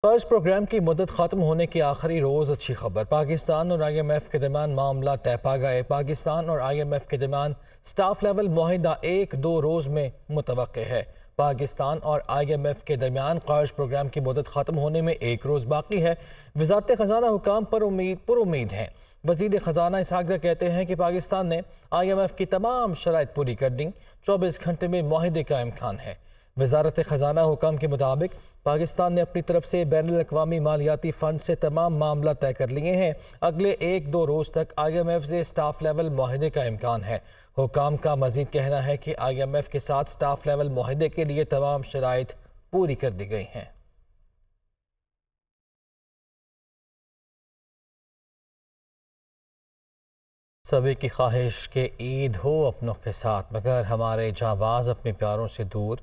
قرض پروگرام کی مدت ختم ہونے کے آخری روز اچھی خبر۔ پاکستان اور IMF کے درمیان معاملہ طے پا گئے۔ پاکستان اور IMF کے درمیان سٹاف لیول معاہدہ 1-2 روز میں متوقع ہے۔ پاکستان اور IMF کے درمیان قرض پروگرام کی مدت ختم ہونے میں 1 روز باقی ہے۔ وزارت خزانہ حکام پر امید ہیں۔ وزیر خزانہ اسحاق ڈار کہتے ہیں کہ پاکستان نے IMF کی تمام شرائط پوری کر دیں۔ 24 گھنٹے میں معاہدے کا امکان ہے۔ وزارت خزانہ حکام کے مطابق پاکستان نے اپنی طرف سے بین الاقوامی مالیاتی فنڈ سے تمام معاملہ طے کر لیے ہیں۔ اگلے 1-2 روز تک IMF سے سٹاف لیول معاہدے کا امکان ہے۔ حکام کا مزید کہنا ہے کہ IMF کے ساتھ سٹاف لیول معاہدے کے لیے تمام شرائط پوری کر دی گئی ہیں۔ سبھی کی خواہش کہ عید ہو اپنوں کے ساتھ، مگر ہمارے جانباز اپنے پیاروں سے دور،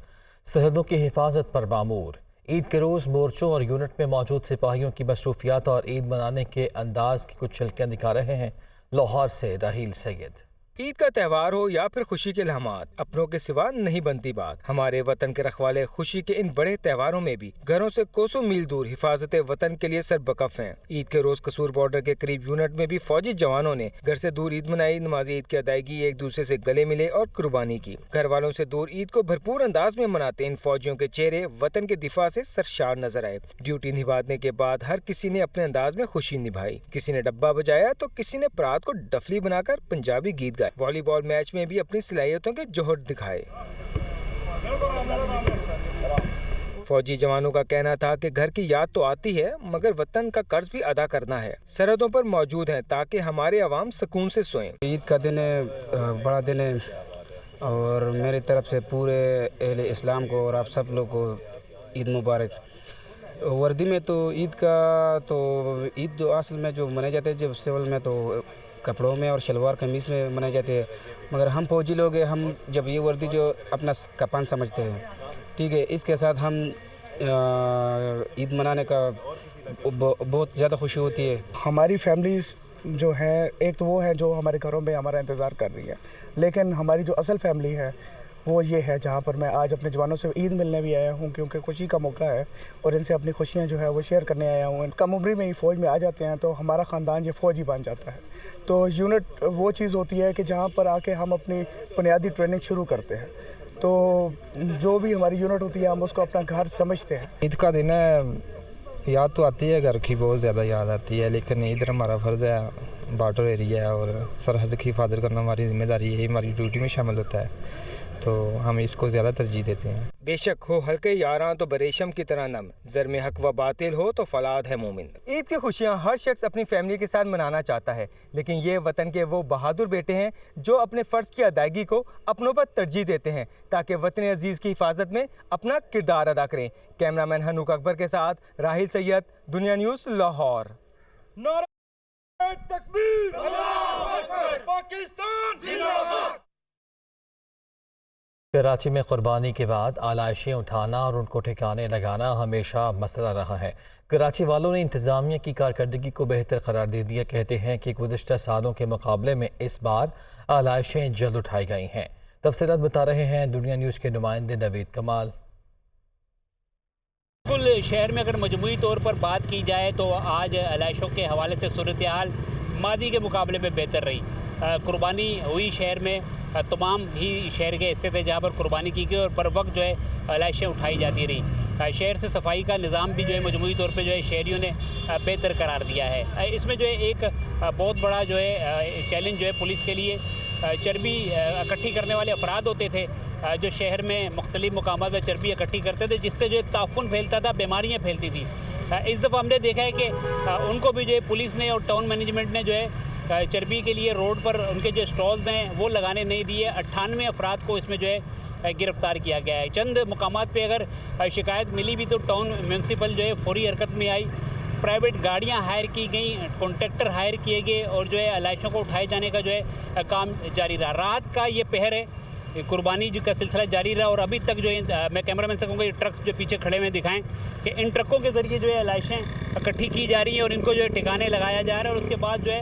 سرحدوں کی حفاظت پر معمور۔ عید کے روز مورچوں اور یونٹ میں موجود سپاہیوں کی مصروفیات اور عید منانے کے انداز کی کچھ جھلکیاں دکھا رہے ہیں۔ لاہور سے راحیل سید۔ عید کا تہوار ہو یا پھر خوشی کے لمحات، اپنوں کے سوا نہیں بنتی بات۔ ہمارے وطن کے رکھوالے خوشی کے ان بڑے تہواروں میں بھی گھروں سے کوسوں میل دور حفاظت وطن کے لیے سربکف ہیں۔ عید کے روز قصور بارڈر کے قریب یونٹ میں بھی فوجی جوانوں نے گھر سے دور عید منائی، نماز عید کی ادائیگی، ایک دوسرے سے گلے ملے اور قربانی کی۔ گھر والوں سے دور عید کو بھرپور انداز میں مناتے ان فوجیوں کے چہرے وطن کے دفاع سے سرشار نظر آئے۔ ڈیوٹی نبھانے کے بعد ہر کسی نے اپنے انداز میں خوشی نبھائی۔ کسی نے ڈبہ بجایا تو کسی نے پرات کو ڈفلی بنا کر پنجابی گیت گائے۔ والی بال میچ میں بھی اپنی صلاحیتوں کے جوہر دکھائے۔ فوجی جوانوں کا کہنا تھا کہ گھر کی یاد تو آتی ہے مگر وطن کا قرض بھی ادا کرنا ہے۔ سرحدوں پر موجود ہیں تاکہ ہمارے عوام سکون سے سوئیں۔ عید کا دن ہے، بڑا دن ہے، اور میری طرف سے پورے اہل اسلام کو اور آپ سب لوگ کو عید مبارک۔ وردی میں تو عید جو اصل میں جو منائے جاتے ہیں، جب سول میں تو کپڑوں میں اور شلوار قمیص میں منائے جاتے ہیں، مگر ہم فوجی لوگ ہیں، ہم جب یہ وردی جو اپنا کپان سمجھتے ہیں، ٹھیک ہے، اس کے ساتھ ہم عید منانے کا بہت زیادہ خوشی ہوتی ہے۔ ہماری فیملیز جو ہیں، ایک تو وہ ہیں جو ہمارے گھروں میں ہمارا انتظار کر رہی ہے، لیکن ہماری جو اصل فیملی ہے وہ یہ ہے جہاں پر میں آج اپنے جوانوں سے عید ملنے بھی آیا ہوں، کیونکہ خوشی کا موقع ہے اور ان سے اپنی خوشیاں جو ہے وہ شیئر کرنے آیا ہوں۔ کم عمری میں ہی فوج میں آ جاتے ہیں تو ہمارا خاندان یہ فوجی بن جاتا ہے۔ تو یونٹ وہ چیز ہوتی ہے کہ جہاں پر آ کے ہم اپنی بنیادی ٹریننگ شروع کرتے ہیں، تو جو بھی ہماری یونٹ ہوتی ہے ہم اس کو اپنا گھر سمجھتے ہیں۔ عید کا دن ہے، یاد تو آتی ہے، گھر کی بہت زیادہ یاد آتی ہے، لیکن ادھر ہمارا فرض ہے، بارڈر ایریا ہے اور سرحد کی حفاظت کرنا ہماری ذمہ داری ہے، ہماری ڈیوٹی میں شامل ہوتا ہے، تو ہم اس کو زیادہ ترجیح دیتے ہیں۔ بے شک ہو ہلکے یاراں تو بریشم کی طرح نم، زر میں حق و باطل ہو تو فولاد ہے مومن۔ عید کی خوشیاں ہر شخص اپنی فیملی کے ساتھ منانا چاہتا ہے، لیکن یہ وطن کے وہ بہادر بیٹے ہیں جو اپنے فرض کی ادائیگی کو اپنوں پر ترجیح دیتے ہیں تاکہ وطن عزیز کی حفاظت میں اپنا کردار ادا کریں۔ کیمرہ مین ہنوک اکبر کے ساتھ راحیل سید، دنیا نیوز، لاہور۔ نعرہ تکبیر، اللہ اکبر، پاکستان زندہ باد۔ کراچی میں قربانی کے بعد آلائشیں اٹھانا اور ان کو ٹھکانے لگانا ہمیشہ مسئلہ رہا ہے۔ کراچی والوں نے انتظامیہ کی کارکردگی کو بہتر قرار دے دیا۔ کہتے ہیں کہ گزشتہ سالوں کے مقابلے میں اس بار آلائشیں جلد اٹھائی گئی ہیں۔ تفصیلات بتا رہے ہیں دنیا نیوز کے نمائندے نوید کمال۔ کل شہر میں اگر مجموعی طور پر بات کی جائے تو آج آلائشوں کے حوالے سے صورتحال ماضی کے مقابلے میں بہتر رہی۔ قربانی ہوئی شہر میں، تمام ہی شہر کے حصے تھے جہاں پر قربانی کی گئی اور پر وقت جو ہے آلائشیں اٹھائی جاتی رہیں۔ شہر سے صفائی کا نظام بھی جو ہے مجموعی طور پہ جو ہے شہریوں نے بہتر قرار دیا ہے۔ اس میں جو ہے ایک بہت بڑا جو ہے چیلنج جو ہے پولیس کے لیے، چربی اکٹھی کرنے والے افراد ہوتے تھے جو شہر میں مختلف مقامات میں چربی اکٹھی کرتے تھے، جس سے جو ہے تعفن پھیلتا تھا، بیماریاں پھیلتی تھیں۔ اس دفعہ ہم نے دیکھا ہے کہ ان کو بھی جو ہے پولیس نے اور ٹاؤن مینجمنٹ نے جو ہے چربی کے لیے روڈ پر ان کے جو اسٹالز ہیں وہ لگانے نہیں دیے۔ 98 افراد کو اس میں جو ہے گرفتار کیا گیا ہے۔ چند مقامات پہ اگر شکایت ملی بھی تو ٹاؤن میونسپل جو ہے فوری حرکت میں آئی، پرائیویٹ گاڑیاں ہائر کی گئیں، کانٹریکٹر ہائر کیے گئے اور جو ہے آلائشوں کو اٹھائے جانے کا جو ہے کام جاری رہا۔ رات کا یہ پہر ہے، قربانی کا سلسلہ جاری رہا اور ابھی تک جو ہے میں کیمرہ مین سے کہوں گا یہ ٹرکس جو پیچھے کھڑے ہوئے دکھائیں کہ ان ٹرکوں کے ذریعے جو ہے آلائشیں اکٹھی کی جا رہی ہیں اور ان کو جو ہے ٹھکانے لگایا جا رہا ہے اور اس کے بعد جو ہے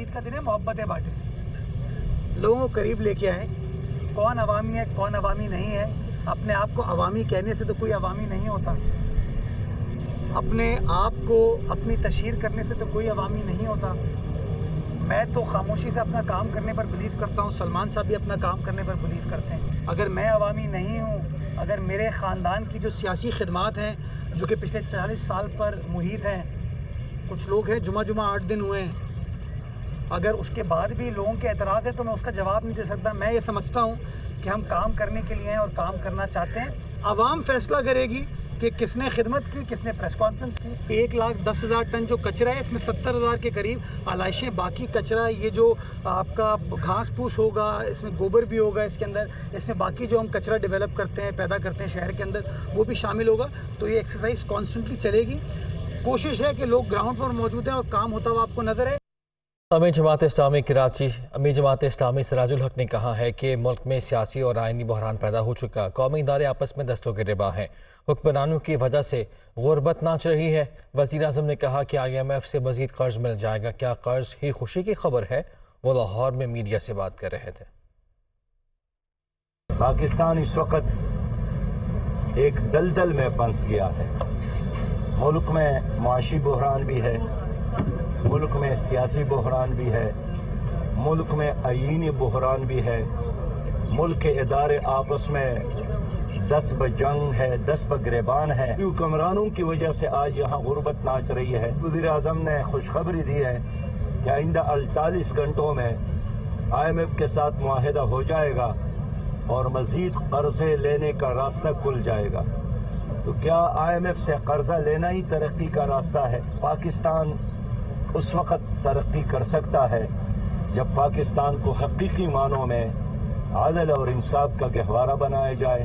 عید کا دن ہے، محبتیں بانٹیں، لوگوں کو قریب لے کے آئیں. کون عوامی ہے کون عوامی نہیں ہے، اپنے آپ کو عوامی کہنے سے تو کوئی عوامی نہیں ہوتا. اپنے آپ کو اپنی تشہیر کرنے سے تو کوئی عوامی نہیں ہوتا. میں تو خاموشی سے اپنا کام کرنے پر بلیو کرتا ہوں. سلمان صاحب بھی اپنا کام کرنے پر بلیو کرتے ہیں. اگر میں عوامی نہیں ہوں، اگر میرے خاندان کی جو سیاسی خدمات ہیں جو کہ پچھلے 40 سال پر محیط ہیں، کچھ لوگ ہیں جمعہ 8 دن ہوئے ہیں، اگر اس کے بعد بھی لوگوں کے اعتراض ہے تو میں اس کا جواب نہیں دے سکتا. میں یہ سمجھتا ہوں کہ ہم کام کرنے کے لیے ہیں اور کام کرنا چاہتے ہیں. عوام فیصلہ کرے گی کہ کس نے خدمت کی، کس نے پریس کانفرنس کی. 1,10,000 ٹن جو کچرا ہے، اس میں 70,000 کے قریب آلائشیں، باقی کچرا یہ جو آپ کا گھاس پھوس ہوگا، اس میں گوبر بھی ہوگا اس کے اندر، اس میں باقی جو ہم کچرا ڈیولپ کرتے ہیں، پیدا کرتے ہیں شہر کے اندر، وہ بھی شامل ہوگا. تو یہ ایکسرسائز کانسٹنٹلی چلے گی. کوشش ہے کہ لوگ گراؤنڈ پر موجود ہیں اور کام ہوتا ہوا آپ کو نظر ہے. امیر جماعت اسلامی کراچی امیر جماعت اسلامی سراج الحق نے کہا ہے کہ ملک میں سیاسی اور آئینی بحران پیدا ہو چکا. قومی ادارے آپس میں دستوں کے ربا ہیں. حکمرانوں کی وجہ سے غربت ناچ رہی ہے. وزیر اعظم نے کہا کہ IMF سے مزید قرض مل جائے گا. کیا قرض ہی خوشی کی خبر ہے؟ وہ لاہور میں میڈیا سے بات کر رہے تھے. پاکستان اس وقت ایک دلدل میں پھنس گیا ہے. ملک میں معاشی بحران بھی ہے، ملک میں سیاسی بحران بھی ہے، ملک میں آئینی بحران بھی ہے. ملک کے ادارے آپس میں 10 بجنگ ہے، 10 بگریبان ہے. حکمرانوں کی وجہ سے آج یہاں غربت ناچ رہی ہے. وزیر اعظم نے خوشخبری دی ہے کہ آئندہ 48 گھنٹوں میں IMF کے ساتھ معاہدہ ہو جائے گا اور مزید قرضے لینے کا راستہ کھل جائے گا. تو کیا IMF سے قرضہ لینا ہی ترقی کا راستہ ہے؟ پاکستان اس وقت ترقی کر سکتا ہے جب پاکستان کو حقیقی معنوں میں عدل اور انصاف کا گہوارہ بنایا جائے،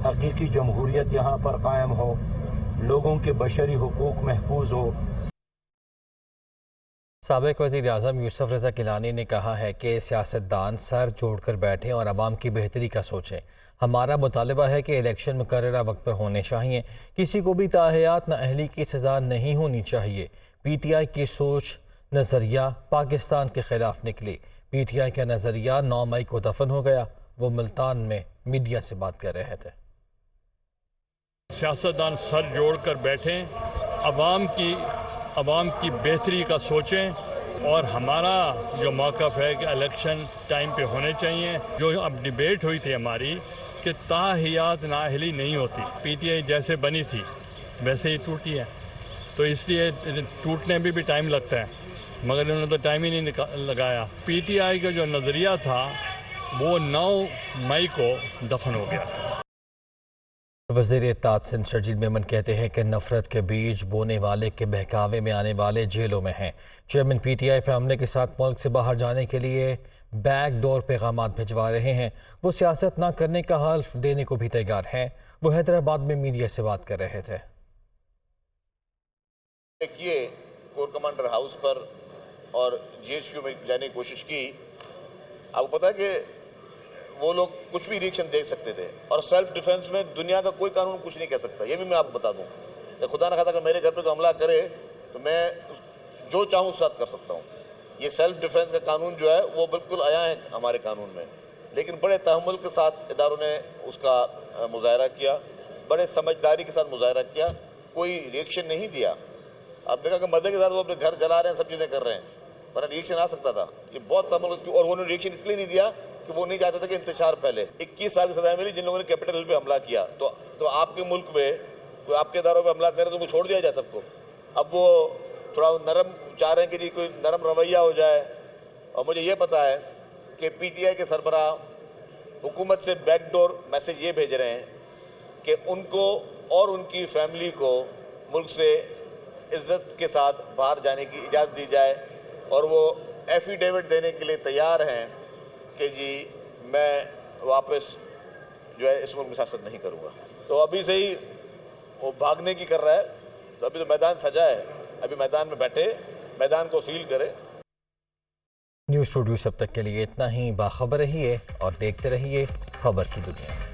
حقیقی جمہوریت یہاں پر قائم ہو، لوگوں کے بشری حقوق محفوظ ہو. سابق وزیر اعظم یوسف رضا گیلانی نے کہا ہے کہ سیاستدان سر جوڑ کر بیٹھیں اور عوام کی بہتری کا سوچیں. ہمارا مطالبہ ہے کہ الیکشن مقررہ وقت پر ہونے چاہیے. کسی کو بھی تاحیات نااہلی کی سزا نہیں ہونی چاہیے. PTI کی سوچ نظریہ پاکستان کے خلاف نکلی. PTI کا نظریہ 9 مئی کو دفن ہو گیا. وہ ملتان میں میڈیا سے بات کر رہے تھے. سیاستدان سر جوڑ کر بیٹھیں، عوام کی بہتری کا سوچیں، اور ہمارا جو موقف ہے کہ الیکشن ٹائم پہ ہونے چاہیے. جو اب ڈیبیٹ ہوئی تھی ہماری کہ تاحیات نااہلی نہیں ہوتی، PTI جیسے بنی تھی ویسے ہی ٹوٹی ہے، تو اس لیے ٹوٹنے میں بھی ٹائم لگتا ہے، مگر انہوں نے تو ٹائم ہی نہیں لگایا. PTI کا جو نظریہ تھا وہ 9 مئی کو دفن ہو گیا تھا. وزیر اتحاد سندھ شرجیل میمن کہتے ہیں کہ نفرت کے بیج بونے والے کے بہکاوے میں آنے والے جیلوں میں ہیں. چیئرمین PTI فیملی کے ساتھ ملک سے باہر جانے کے لیے بیک ڈور پیغامات بھجوا رہے ہیں. وہ سیاست نہ کرنے کا حلف دینے کو بھی تیار ہیں. وہ حیدرآباد میں میڈیا سے بات کر رہے تھے. یہ کور کمانڈر ہاؤس پر اور GHQ میں جانے کی کوشش کی. آپ کو پتا ہے کہ وہ لوگ کچھ بھی ریئیکشن دیکھ سکتے تھے، اور سیلف ڈیفنس میں دنیا کا کوئی قانون کچھ نہیں کہہ سکتا. یہ بھی میں آپ کو بتا دوں کہ خدا نہ خواستہ اگر میرے گھر پہ کوئی حملہ کرے تو میں جو چاہوں اس ساتھ کر سکتا ہوں. یہ سیلف ڈیفنس کا قانون جو ہے وہ بالکل آیا ہے ہمارے قانون میں، لیکن بڑے تحمل کے ساتھ اداروں نے اس کا مظاہرہ کیا، بڑے سمجھداری کے ساتھ مظاہرہ کیا، کوئی ریئیکشن نہیں دیا. آپ دیکھا کہ مزے کے ساتھ وہ اپنے گھر جلا رہے ہیں، سب چیزیں کر رہے ہیں، ورنہ ریئیکشن آ سکتا تھا. یہ بہت تحمل، اور انہوں نے ریئیکشن اس لیے نہیں دیا کہ وہ نہیں چاہتے تھے کہ انتشار پھیلے. 21 سال کی سزا ملی جن لوگوں نے کیپٹل ہل پہ حملہ کیا. تو آپ کے ملک میں کوئی آپ کے اداروں پہ حملہ کرے تو ان کو چھوڑ دیا جائے سب کو. اب وہ تھوڑا نرم چاہ رہے ہیں کہ جی کوئی نرم رویہ ہو جائے. اور مجھے یہ پتا ہے کہ PTI کے سربراہ حکومت سے بیک ڈور میسج یہ بھیج رہے ہیں کہ ان کو اور ان کی فیملی کو ملک سے عزت کے ساتھ باہر جانے کی اجازت دی جائے، اور وہ ایفیڈیوٹ دینے کے لیے تیار ہیں کہ جی میں واپس جو ہے اس ملک میں سیاست نہیں کروں گا. تو ابھی سے ہی وہ بھاگنے کی کر رہا ہے. تو ابھی تو میدان سجا ہے، ابھی میدان میں بیٹھے، میدان کو فیل کرے. نیوز اسٹوڈیو سب تک کے لیے اتنا ہی. باخبر رہیے اور دیکھتے رہیے خبر کی دنیا.